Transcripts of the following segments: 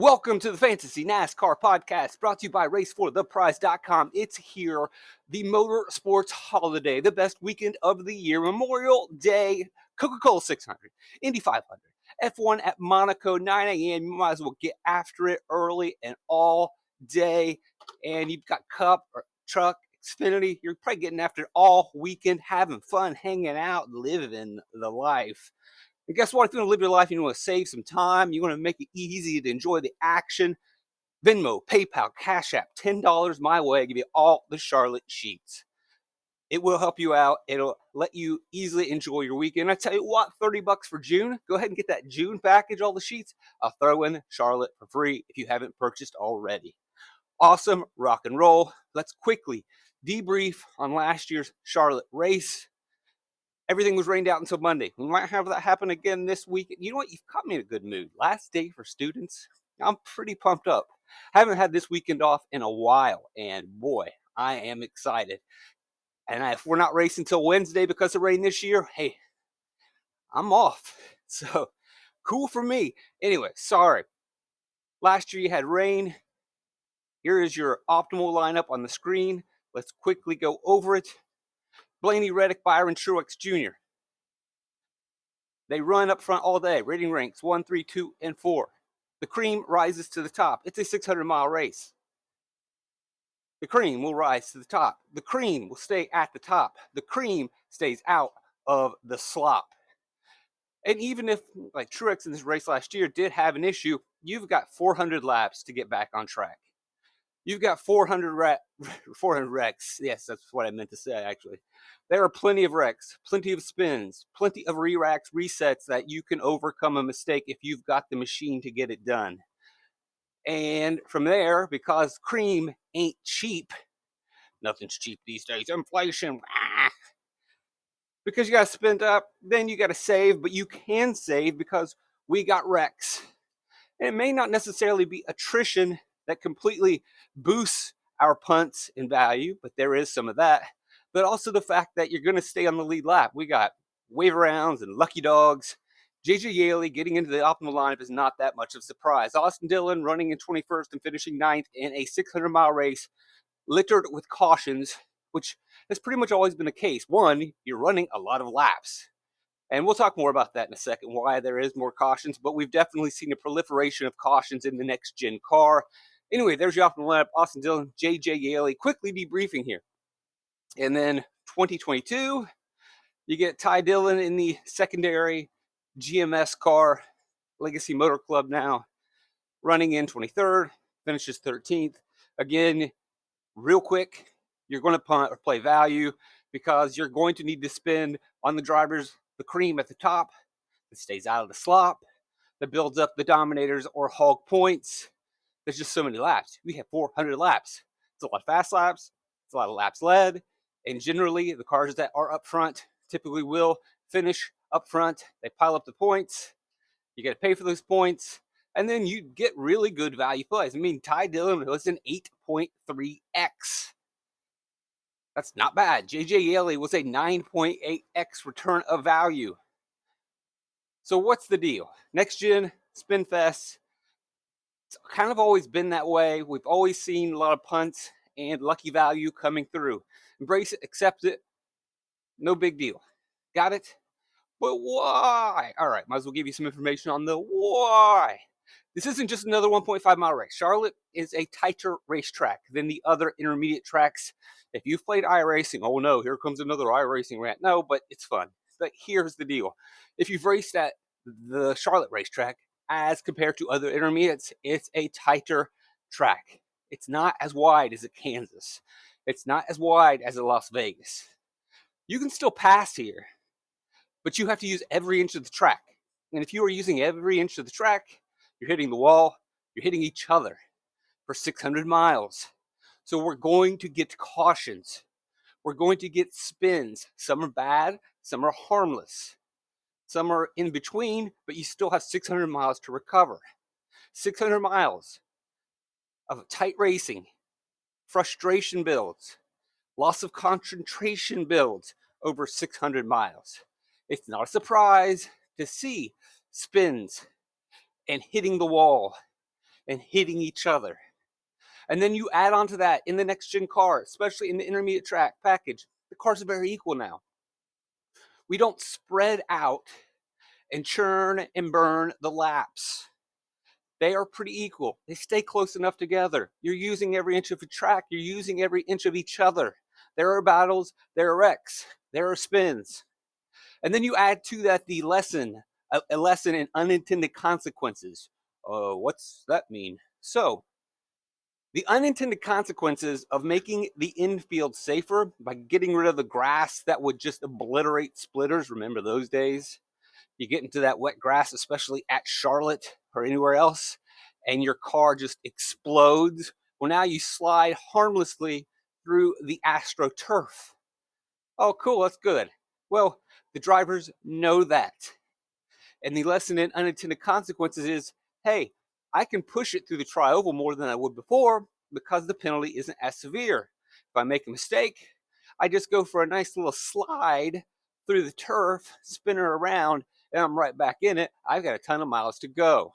Welcome to the Fantasy NASCAR podcast brought to you by racefortheprize.com. It's here, the motorsports holiday, the best weekend of the year, Memorial Day, Coca-Cola 600, Indy 500, F1 at Monaco, 9 a.m. You might as well get after it early and all day. And you've got Cup or Truck, Xfinity. You're probably getting after it all weekend, having fun, hanging out, living the life. And guess what? If you want to live your life, you want to save some time, you want to make it easy to enjoy the action, Venmo, PayPal, Cash App, $10 my way, give you all the Charlotte sheets. It will help you out. It'll let you easily enjoy your weekend. I tell you what, $30 for June. Go ahead and get that June package, all the sheets. I'll throw in Charlotte for free if you haven't purchased already. Awesome rock and roll. Let's quickly debrief on last year's Charlotte race. Everything was rained out until Monday. We might have that happen again this week. You know what? You've caught me in a good mood. Last day for students. I'm pretty pumped up. Haven't had this weekend off in a while, and boy, I am excited. And if we're not racing until Wednesday because of rain this year, hey, I'm off. So cool for me. Anyway, sorry. Last year you had rain. Here is your optimal lineup on the screen. Let's quickly go over it. Blaney, Reddick, Byron, Truex Jr. They run up front all day. Rating ranks 1, 3, 2, and 4. The cream rises to the top. It's a 600-mile race. The cream will rise to the top. The cream will stay at the top. The cream stays out of the slop. And even if, like Truex in this race last year did have an issue, you've got 400 laps to get back on track. You've got 400 wrecks. Yes, that's what I meant to say, actually. There are plenty of wrecks, plenty of spins, plenty of re-racks, resets that you can overcome a mistake if you've got the machine to get it done. And from there, because cream ain't cheap, nothing's cheap these days, inflation, because you got to spend up, then you got to save, but you can save because we got wrecks. And it may not necessarily be attrition that completely boosts our punts in value, but there is some of that. But also the fact that you're going to stay on the lead lap. We got wave rounds and lucky dogs. JJ Yeley getting into the optimal lineup is not that much of a surprise. Austin Dillon running in 21st and finishing 9th in a 600-mile race, littered with cautions, which has pretty much always been the case. One, you're running a lot of laps. And we'll talk more about that in a second, why there is more cautions, but we've definitely seen a proliferation of cautions in the next-gen car. Anyway, there's your optimal lineup. Austin Dillon, JJ Yeley, quickly debriefing here. And then 2022, you get Ty Dillon in the secondary GMS car, Legacy Motor Club now, running in 23rd, finishes 13th. Again, real quick, you're going to punt or play value because you're going to need to spend on the drivers the cream at the top that stays out of the slop, that builds up the dominators or hog points. There's just so many laps. We have 400 laps. It's a lot of fast laps. It's a lot of laps led. And generally, the cars that are up front typically will finish up front. They pile up the points. You got to pay for those points. And then you get really good value plays. I mean, Ty Dillon was an 8.3x. That's not bad. JJ Yeley was a 9.8x return of value. So what's the deal? Next gen, Spin Fest, it's kind of always been that way. We've always seen a lot of punts and lucky value coming through. Embrace it, accept it, no big deal. Got it? But why? All right, might as well give you some information on the why. This isn't just another 1.5 mile race. Charlotte is a tighter racetrack than the other intermediate tracks. If you've played iRacing, oh no, here comes another iRacing rant. No, but it's fun. But here's the deal. If you've raced at the Charlotte racetrack as compared to other intermediates, it's a tighter track. It's not as wide as a Kansas. It's not as wide as a Las Vegas. You can still pass here, but you have to use every inch of the track. And if you are using every inch of the track, you're hitting the wall, you're hitting each other for 600 miles. So we're going to get cautions. We're going to get spins. Some are bad, some are harmless. Some are in between, but you still have 600 miles to recover. 600 miles of tight racing, frustration builds, loss of concentration builds over 600 miles. It's not a surprise to see spins and hitting the wall and hitting each other. And then you add on to that in the next gen car, especially in the intermediate track package, the cars are very equal now. We don't spread out and churn and burn the laps. They are pretty equal. They stay close enough together. You're using every inch of the track. You're using every inch of each other. There are battles. There are wrecks. There are spins. And then you add to that the lesson, a lesson in unintended consequences. What's that mean? So, the unintended consequences of making the infield safer by getting rid of the grass that would just obliterate splitters. Remember those days? You get into that wet grass, especially at Charlotte or anywhere else, and your car just explodes. Well, now you slide harmlessly through the AstroTurf. Oh, cool, that's good. Well, the drivers know that. And the lesson in unintended consequences is, hey, I can push it through the tri-oval more than I would before because the penalty isn't as severe. If I make a mistake, I just go for a nice little slide through the turf, spin it around, and I'm right back in it. I've got a ton of miles to go.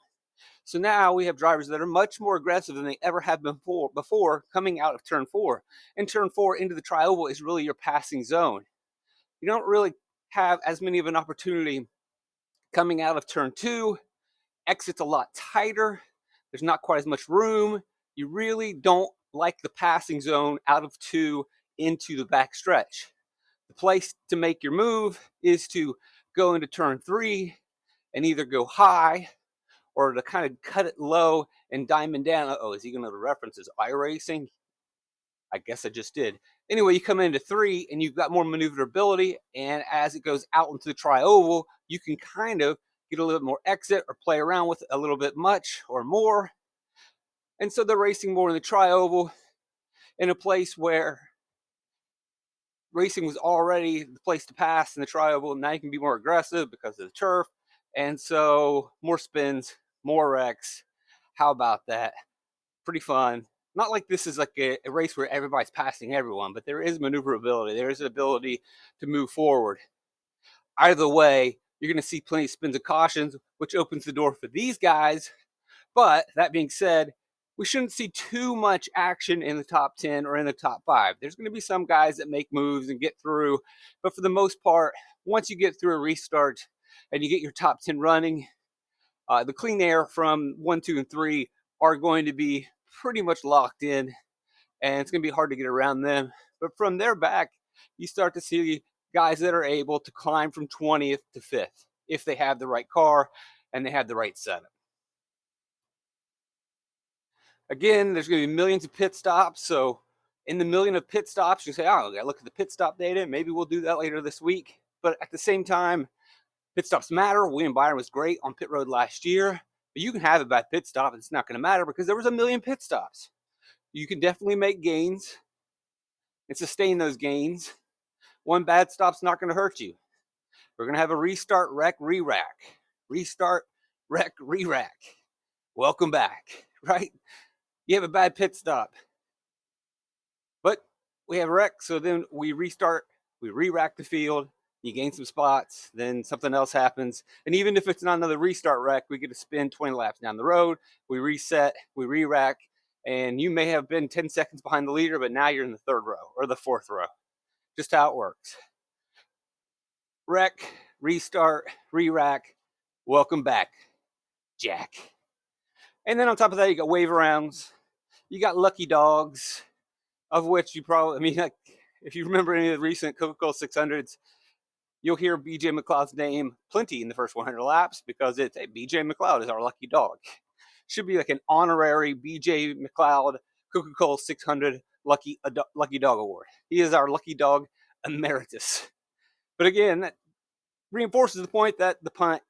So now we have drivers that are much more aggressive than they ever have been before coming out of turn 4. And turn 4 into the tri-oval is really your passing zone. You don't really have as many of an opportunity coming out of turn 2. Exit's a lot tighter. There's not quite as much room. You really don't like the passing zone out of 2 into the back stretch. The place to make your move is to go into turn 3 and either go high or to kind of cut it low and diamond down. Uh-oh, is he going to reference his iRacing? I guess I just did. Anyway, you come into 3 and you've got more maneuverability, and as it goes out into the tri-oval, you can kind of get a little bit more exit or play around with it a little bit much or more. And so they're racing more in the tri-oval in a place where racing was already the place to pass in the tri-oval. Now you can be more aggressive because of the turf. And so more spins, more wrecks. How about that? Pretty fun. Not like this is like a race where everybody's passing everyone, but there is maneuverability. There is an ability to move forward. Either way, you're going to see plenty of spins and cautions, which opens the door for these guys. But that being said, we shouldn't see too much action in the top 10 or in the top 5. There's going to be some guys that make moves and get through. But for the most part, once you get through a restart and you get your top 10 running, the clean air from 1, 2, and 3 are going to be pretty much locked in, and it's going to be hard to get around them. But from there back, you start to see guys that are able to climb from 20th to 5th if they have the right car and they have the right setup. Again, there's going to be millions of pit stops. So in the million of pit stops, you say, oh, I got to look at the pit stop data. Maybe we'll do that later this week. But at the same time, pit stops matter. William Byron was great on pit road last year. But you can have a bad pit stop. It's not going to matter because there was a million pit stops. You can definitely make gains and sustain those gains. One bad stop's not going to hurt you. We're going to have a restart, wreck, re-rack. Restart, wreck, re-rack. Welcome back, right? You have a bad pit stop. But we have a wreck, so then we restart, we re-rack the field, you gain some spots, then something else happens. And even if it's not another restart wreck, we get to spin 20 laps down the road, we reset, we re-rack, and you may have been 10 seconds behind the leader, but now you're in the 3rd row or the 4th row. Just how it works. Wreck, restart, re-rack, welcome back, Jack. And then on top of that, you got wave rounds, you got lucky dogs, of which you probably, I mean, like, if you remember any of the recent Coca-Cola 600s, you'll hear BJ McLeod's name plenty in the first 100 laps because it's, hey, BJ McLeod is our lucky dog. Should be like an honorary BJ McLeod Coca-Cola 600 lucky dog award. He is our lucky dog emeritus. But again, that reinforces the point that the punt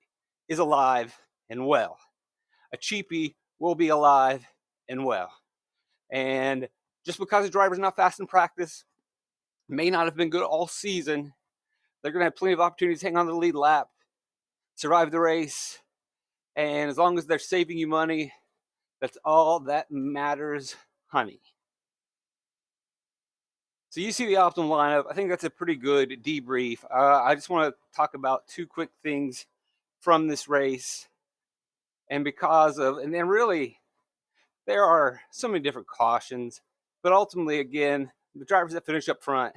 is alive and well. A cheapie will be alive and well. And just because the driver's not fast in practice, may not have been good all season, they're going to have plenty of opportunities to hang on to the lead lap, survive the race, and as long as they're saving you money, that's all that matters, honey. So you see the optimal lineup. I think that's a pretty good debrief. I just want to talk about 2 quick things from this race. And because of, and then really, there are so many different cautions, but ultimately, again, the drivers that finish up front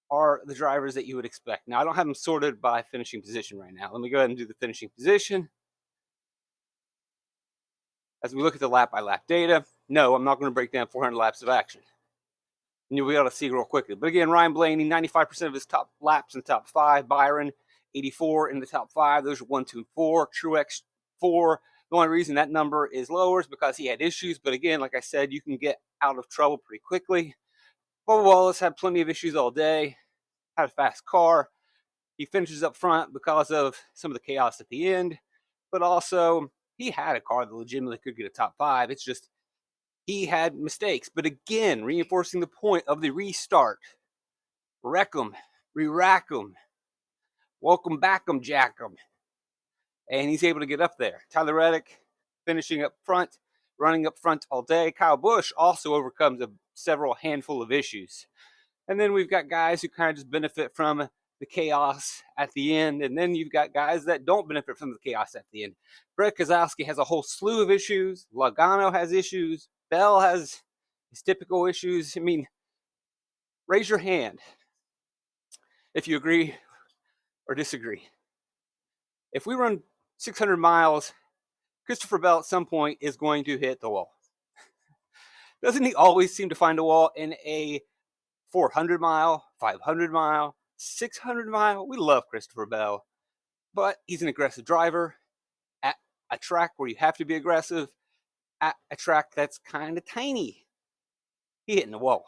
are the drivers that you would expect. Now, I don't have them sorted by finishing position right now. Let me go ahead and do the finishing position. As we look at the lap by lap data, no, I'm not going to break down 400 laps of action. And you'll be able to see real quickly. But again, Ryan Blaney, 95% of his top laps in the top 5. Byron, 84 in the top 5. Those are 1, 2, and 4. Truex, 4. The only reason that number is lower is because he had issues. But again, like I said, you can get out of trouble pretty quickly. Bubba Wallace had plenty of issues all day. Had a fast car. He finishes up front because of some of the chaos at the end. But also, he had a car that legitimately could get a top 5. It's just he had mistakes. But again, reinforcing the point of the restart. Wreck 'em, re-rack 'em, welcome back 'em, jack 'em. And he's able to get up there. Tyler Reddick finishing up front, running up front all day. Kyle Busch also overcomes several handful of issues. And then we've got guys who kind of just benefit from the chaos at the end. And then you've got guys that don't benefit from the chaos at the end. Brett Keselowski has a whole slew of issues. Logano has issues. Bell has his typical issues. I mean, raise your hand if you agree or disagree. If we run 600 miles, Christopher Bell at some point is going to hit the wall. Doesn't he always seem to find a wall in a 400 mile, 500 mile, 600 mile? We love Christopher Bell, but he's an aggressive driver at a track where you have to be aggressive, at a track that's kind of tiny. He hitting the wall.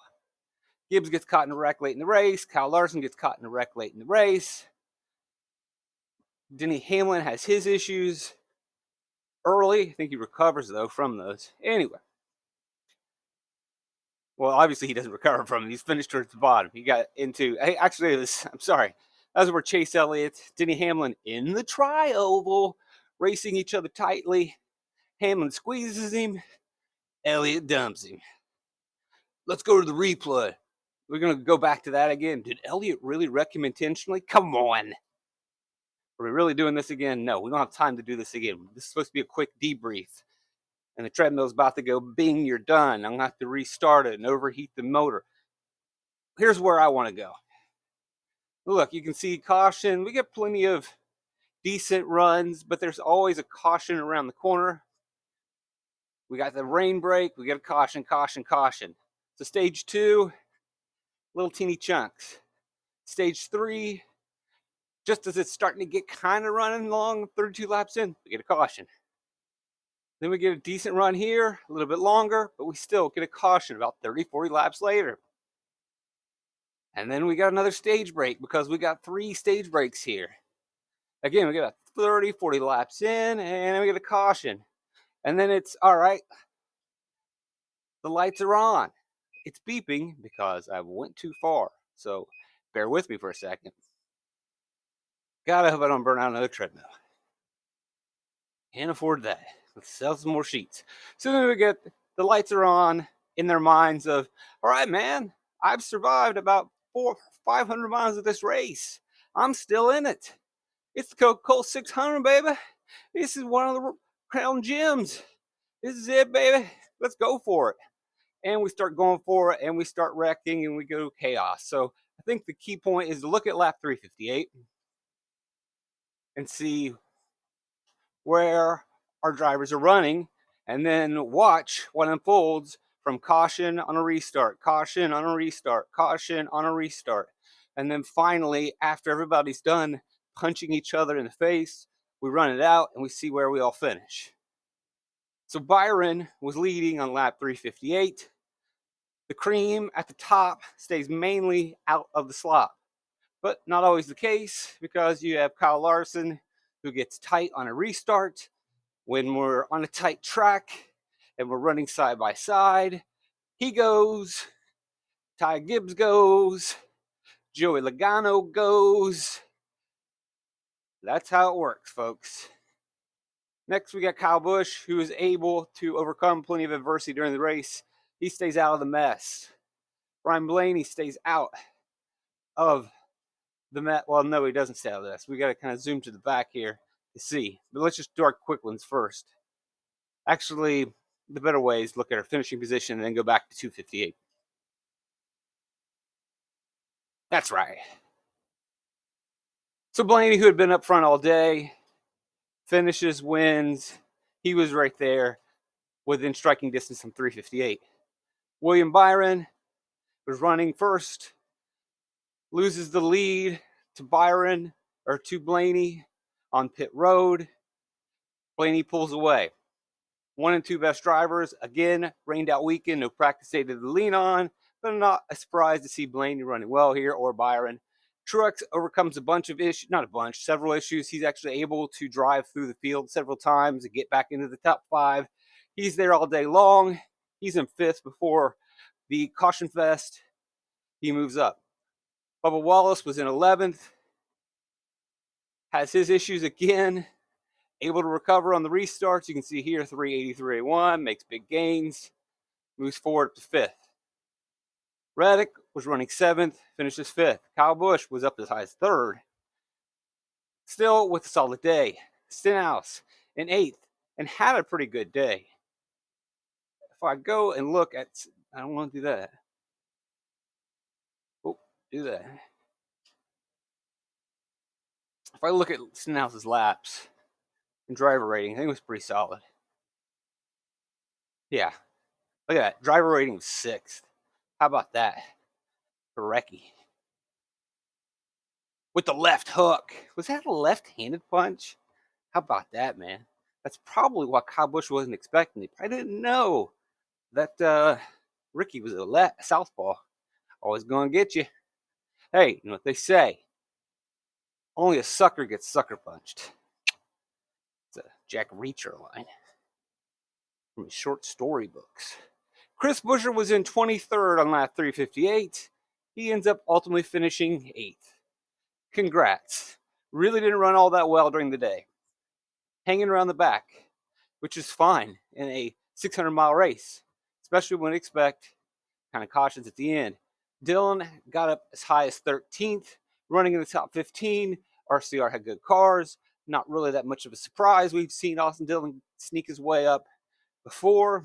Gibbs gets caught in a wreck late in the race. Kyle Larson gets caught in a wreck late in the race. Denny Hamlin has his issues early. I think he recovers, though, from those. Anyway. Well, obviously he doesn't recover from them. He's finished towards the bottom. He got into, actually, I'm sorry. That was where Chase Elliott, Denny Hamlin in the tri-oval, racing each other tightly. Hamlin squeezes him. Elliott dumps him. Let's go to the replay. We're going to go back to that again. Did Elliott really wreck him intentionally? Come on. Are we really doing this again? No, we don't have time to do this again. This is supposed to be a quick debrief. And the treadmill's about to go, bing, you're done. I'm going to have to restart it and overheat the motor. Here's where I want to go. Look, you can see caution. We get plenty of decent runs, but there's always a caution around the corner. We got the rain break. We got a caution, caution, caution. So stage 2, little teeny chunks. Stage 3, just as it's starting to get kind of running along, 32 laps in, we get a caution. Then we get a decent run here, a little bit longer, but we still get a caution about 30, 40 laps later. And then we got another stage break because we got 3 stage breaks here. Again, we got a 30, 40 laps in, and we get a caution. And then it's, all right, the lights are on. It's beeping because I went too far. So bear with me for a second. God, I hope I don't burn out another treadmill. Can't afford that. Let's sell some more sheets. So then we get the lights are on in their minds of, all right, man, I've survived about 500 miles of this race. I'm still in it. It's the Coca-Cola 600, baby. This is one of the crown gems. This is it, baby. Let's go for it. And we start going for it, and we start wrecking, and we go chaos. So I think the key point is to look at lap 358 and see where our drivers are running, and then watch what unfolds from caution on a restart, caution on a restart, caution on a restart. And then finally, after everybody's done punching each other in the face, we run it out and we see where we all finish. So Byron was leading on lap 358. The cream at the top stays mainly out of the slop, but not always the case because you have Kyle Larson who gets tight on a restart. When we're on a tight track and we're running side by side, he goes, Ty Gibbs goes, Joey Logano goes. That's how it works, folks. Next, we got Kyle Busch, who is able to overcome plenty of adversity during the race. He stays out of the mess. Ryan Blaney stays out of the mess. Well, no, he doesn't stay out of this. We got to kind of zoom to the back here to see. But let's just do our quick ones first. Actually, the better way is look at our finishing position and then go back to 258. That's right. So Blaney, who had been up front all day, finishes, wins. He was right there within striking distance from 358. William Byron was running first, loses the lead to Byron or to Blaney on pit road. Blaney pulls away. 1 and 2 best drivers. Again, rained out weekend, no practice data to lean on, but I'm not surprised to see Blaney running well here or Byron. Truex overcomes a bunch of issues, not a bunch, several issues. He's actually able to drive through the field several times and get back into the top 5. He's there all day long. He's in 5th before the caution fest. He moves up. Bubba Wallace was in 11th. Has his issues again. Able to recover on the restarts. You can see here 383.1, makes big gains, moves forward up to 5th. Reddick was running 7th, finishes 5th. Kyle Busch was up as high as 3rd. Still with a solid day. Stenhouse in 8th and had a pretty good day. If I go and look at, I don't want to do that. Oh, do that. If I look at Stenhouse's laps and driver rating, I think it was pretty solid. Yeah. Look at that. Driver rating was 6th. How about that? Parecki. With the left hook. Was that a left-handed punch? How about that, man? That's probably why Kyle Busch wasn't expecting it. I didn't know that Ricky was a southpaw. Always going to get you. Hey, you know what they say? Only a sucker gets sucker punched. It's a Jack Reacher line from his short story books. Chris Buescher was in 23rd on lap 358. He ends up ultimately finishing 8th. Congrats. Really didn't run all that well during the day. Hanging around the back, which is fine in a 600-mile race, especially when you expect kind of cautions at the end. Dillon got up as high as 13th, running in the top 15. RCR had good cars. Not really that much of a surprise. We've seen Austin Dillon sneak his way up before.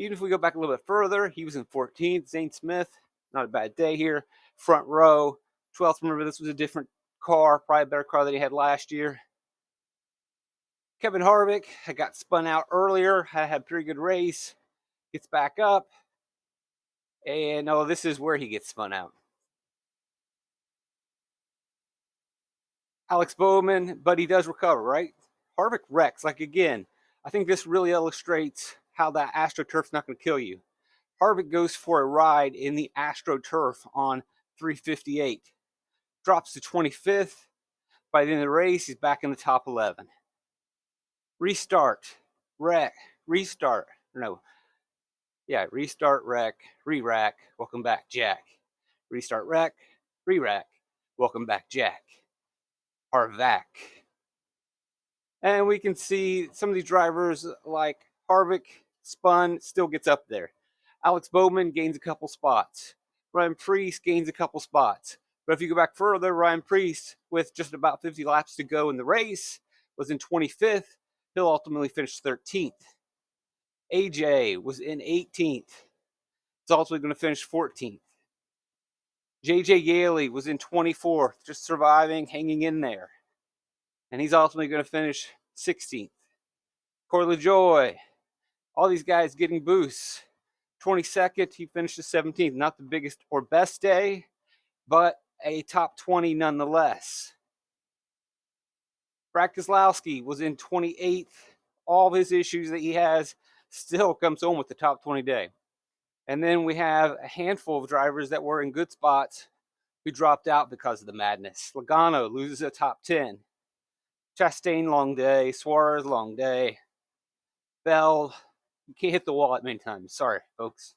Even if we go back a little bit further, he was in 14th. Zane Smith, not a bad day here. Front row, 12th. Remember, this was a different car, probably a better car than he had last year. Kevin Harvick had got spun out earlier, had a pretty good race, gets back up, and this is where he gets spun out. Alex Bowman, but he does recover, right? Harvick wrecks. Again, I think this really illustrates how that AstroTurf's not going to kill you. Harvick goes for a ride in the AstroTurf on 358. Drops to 25th. By the end of the race, he's back in the top 11. Restart, wreck, restart. No. Yeah, restart, wreck, re-rack, welcome back, Jack. Restart, wreck, re-rack, welcome back, Jack. Harvack. And we can see some of these drivers like Harvick, spun, still gets up there. Alex Bowman gains a couple spots. Ryan Preece gains a couple spots. But if you go back further, Ryan Preece, with just about 50 laps to go in the race, was in 25th. He'll ultimately finish 13th. AJ was in 18th. He's ultimately going to finish 14th. JJ Yaley was in 24th, just surviving, hanging in there. And he's ultimately going to finish 16th. Corey LaJoy, all these guys getting boosts. 22nd, he finishes 17th. Not the biggest or best day, but a top 20 nonetheless. Brad Keselowski was in 28th. All of his issues that he has still comes home with the top 20 day. And then we have a handful of drivers that were in good spots who dropped out because of the madness. Logano loses a top 10. Chastain, long day. Suarez, long day. Bell, you can't hit the wall that many times. Sorry, folks.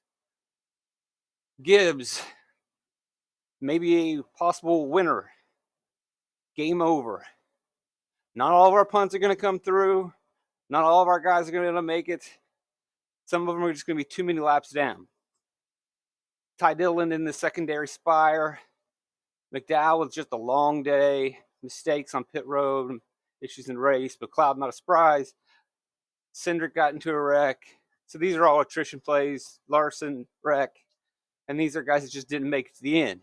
Gibbs, maybe a possible winner. Game over. Not all of our punts are going to come through. Not all of our guys are going to make it. Some of them are just going to be too many laps down. Ty Dillon in the secondary spire. McDowell with just a long day. Mistakes on pit road. Issues in race. McLeod, not a surprise. Cindric got into a wreck. So these are all attrition plays, Larson, Wreck, and these are guys that just didn't make it to the end.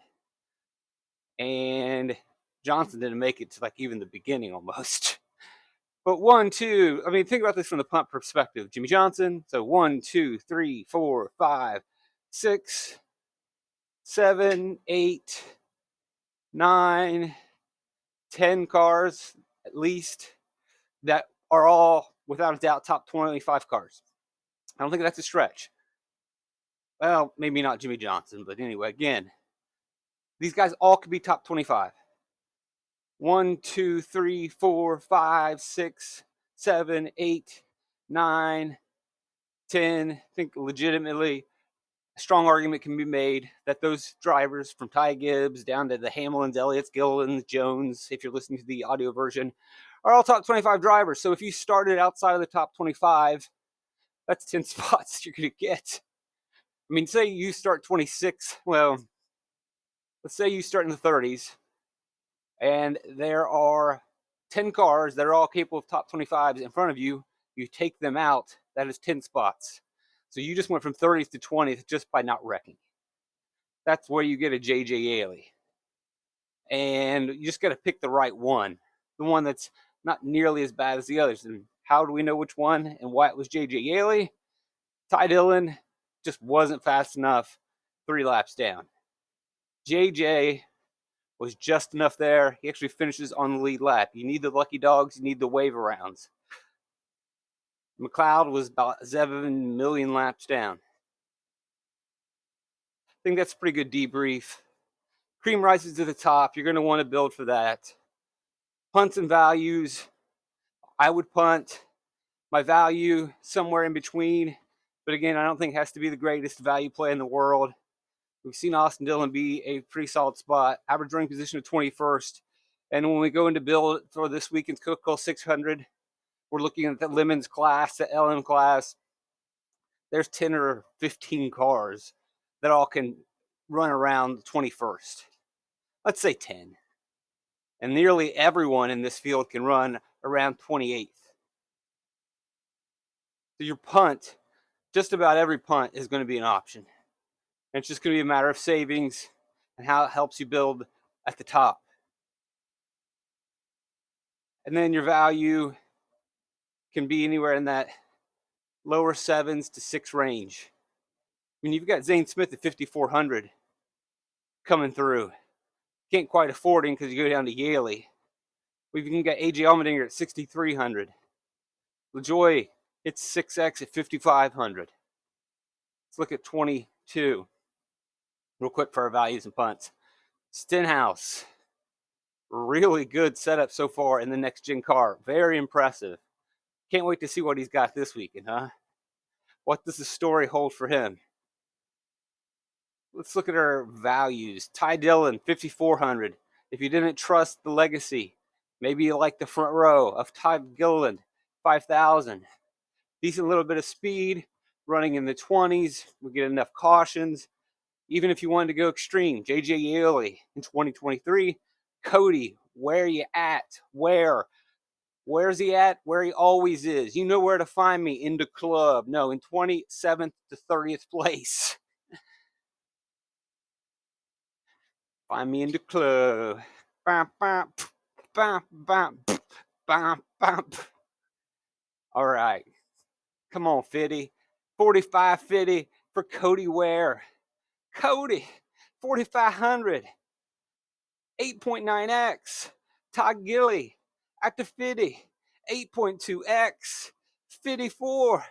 And Johnson didn't make it to like even the beginning almost. But 1, 2, I mean, think about this from the punt perspective. Jimmy Johnson, so 1, 2, 3, 4, 5, 6, 7, 8, 9, 10 cars at least that are all, without a doubt, top 25 cars. I don't think that's a stretch. Well, maybe not Jimmy Johnson, but anyway, again, these guys all could be top 25. 1, 2, 3, 4, 5, 6, 7, 8, 9, 10. I think legitimately a strong argument can be made that those drivers from Ty Gibbs down to the Hamlins, Elliott's, Gillens, Jones, if you're listening to the audio version, are all top 25 drivers. So if you started outside of the top 25, that's 10 spots you're going to get. I mean, say you start 26. Well, let's say you start in the 30s and there are 10 cars that are all capable of top 25s in front of you. You take them out, that is 10 spots. So you just went from 30th to 20th just by not wrecking. That's where you get a J.J. Yaley. And you just got to pick the right one, the one that's not nearly as bad as the others. And how do we know which one and why it was J.J. Yaley? Ty Dillon just wasn't fast enough 3 laps down. J.J. was just enough there. He actually finishes on the lead lap. You need the lucky dogs. You need the wave arounds. McLeod was about 7 million laps down. I think that's a pretty good debrief. Cream rises to the top. You're going to want to build for that. Punts and values. I would punt. My value somewhere in between. But again, I don't think it has to be the greatest value play in the world. We've seen Austin Dillon be a pretty solid spot. Average running position of 21st. And when we go into build for this weekend's Coca-Cola 600, we're looking at the Lemons class, the LM class. There's 10 or 15 cars that all can run around the 21st. Let's say 10. And nearly everyone in this field can run around 28th. So your punt, just about every punt is going to be an option. And it's just going to be a matter of savings and how it helps you build at the top. And then your value can be anywhere in that lower 7s to 6 range. I mean, you've got Zane Smith at 5,400 coming through. Can't quite afford him because you go down to Yaley. We've even got AJ Allmendinger at 6,300. LaJoy hits 6X at 5,500. Let's look at 22 real quick for our values and punts. Stenhouse, really good setup so far in the next gen car. Very impressive. Can't wait to see what he's got this weekend, huh? What does the story hold for him? Let's look at our values. Ty Dillon, 5,400. If you didn't trust the legacy, maybe you like the front row of Ty Gilliland, 5,000. Decent little bit of speed, running in the 20s. We get enough cautions. Even if you wanted to go extreme, J.J. Yaley in 2023. Cody, where you at? Where's he at? Where he always is. You know where to find me, in the club. No, in 27th to 30th place. Find me in the club. Bam, bam, bam, bam, bam, bam. All right. Come on, Fitty. 45.50 for Cody Ware. Cody, 4,500. 8.9x. Todd Gilly at the 50. 8.2x. 54.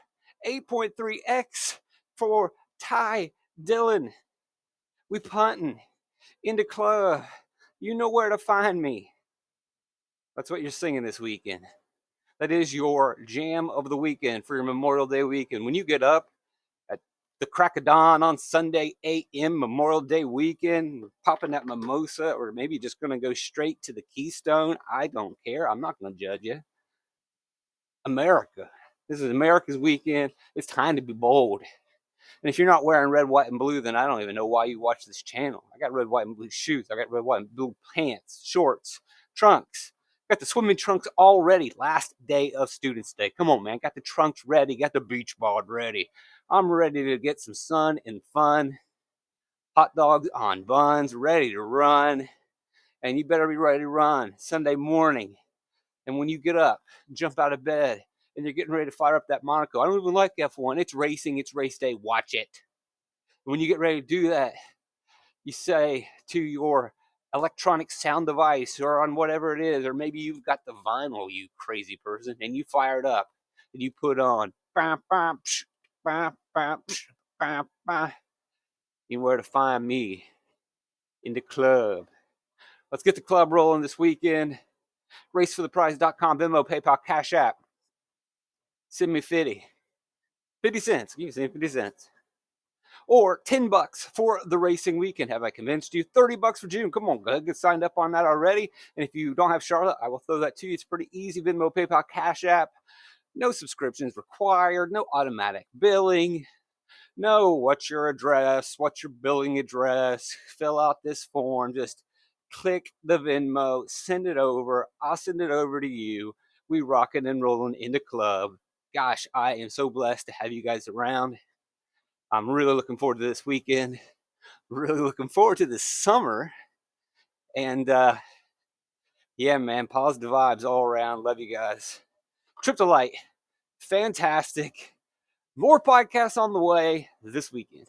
8.3x for Ty Dillon. We punting in the club. You know where to find me. That's what you're singing this weekend. That is your jam of the weekend for your Memorial Day weekend. When you get up at the crack of dawn on Sunday, 8 a.m. Memorial Day weekend, popping that mimosa, or maybe just going to go straight to the Keystone, I don't care. I'm not going to judge you. America. This is America's weekend. It's time to be bold. And if you're not wearing red, white, and blue, then I don't even know why you watch this channel. I got red, white, and blue shoes. I got red, white, and blue pants, shorts, trunks. Got the swimming trunks all ready. Last day of Students' Day. Come on, man. Got the trunks ready. Got the beach board ready. I'm ready to get some sun and fun. Hot dogs on buns, ready to run. And you better be ready to run Sunday morning. And when you get up, jump out of bed, and you're getting ready to fire up that Monaco. I don't even like F1. It's racing. It's race day. Watch it. When you get ready to do that, you say to your electronic sound device or on whatever it is, or maybe you've got the vinyl, you crazy person, and you fire it up and you put on you know where to find me in the club. Let's get the club rolling this weekend. Racefortheprize.com, Venmo, PayPal, Cash App. Send me 50 cents. You can send 50 cents. Or $10 for the racing weekend. Have I convinced you? $30 for June. Come on, go ahead, get signed up on that already. And if you don't have Charlotte, I will throw that to you. It's pretty easy. Venmo, PayPal, Cash App. No subscriptions required. No automatic billing. No, what's your address? What's your billing address? Fill out this form. Just click the Venmo. Send it over. I'll send it over to you. We rocking and rolling in the club. Gosh, I am so blessed to have you guys around. I'm really looking forward to this weekend. Really looking forward to this summer. And yeah, man, positive vibes all around. Love you guys. Trip to Light, fantastic. More podcasts on the way this weekend.